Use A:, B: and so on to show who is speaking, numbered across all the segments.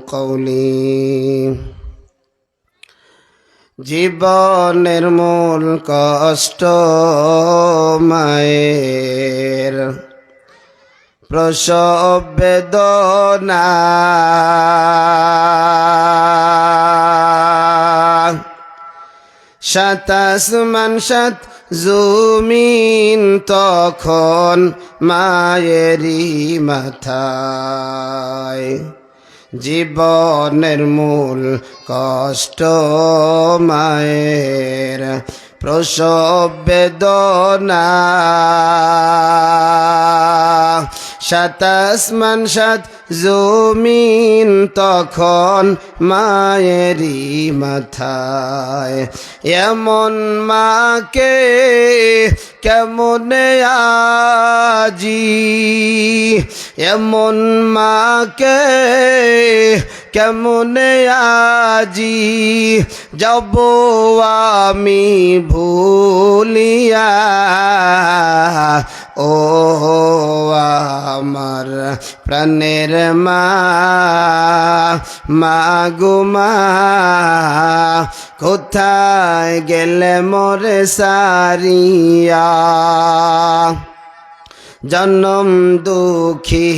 A: কওলি জীবনের মূল কষ্ট মায়ের প্রসব বেদনা সাত আসমান সাত জমিন তখন মায়েরই মাথায় জীবনের মূল কষ্ট মায়ের প্রসব বেদনা সাত আসমান সাত জমিন তখন মায়েরই মাথায় এমন মাকে কেমনে আজি এমন মাকে কেমনে আজি যাব আমি ভুলিয়া ও আমার প্রাণের মা গো মা কোথায় গেলে মোরে সারিয়া জনম দুঃখী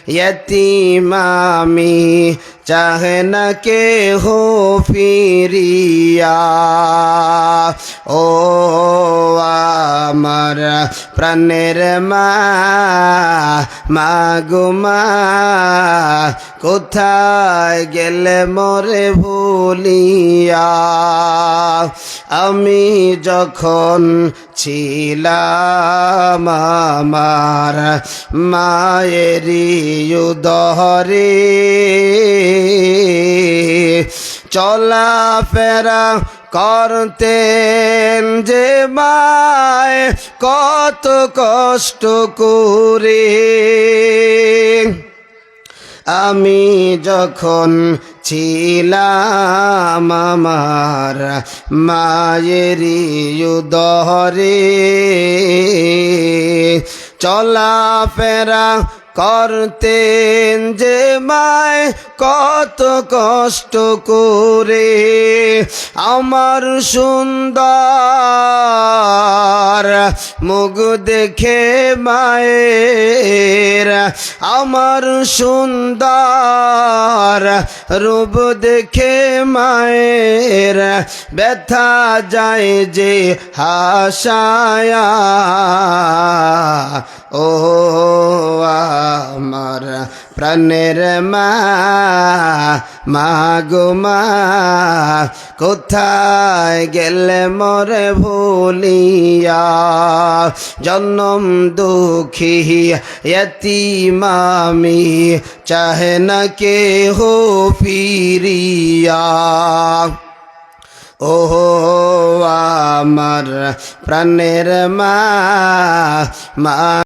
A: यतीम আমি চাহে না কেহ ফিরিয়া ও আমার প্রাণের মা গো মা কোথায় গেলে মোরে ভুলিয়া আমি যখন ছিলাম আমার মায়েরই উদরে চলাফেরা করতেন যে মায় কত কষ্ট করে আমি যখন ছিলাম আমার মায়েরই উদরে চলাফেরা করতেন যে মায় কত কষ্ট করে আমার সুন্দর মুখ দেখে মায়ের আমার সুন্দর রূপ দেখে মায়ের ব্যথা যায় যে হাসায়া ও আমার প্রাণের মা গো মা কোথায় গেলে মোরে ভুলিয়া জনম দুঃখী यतीम আমি চাহে না কেহ ফিরিয়া ও আমার প্রাণের মা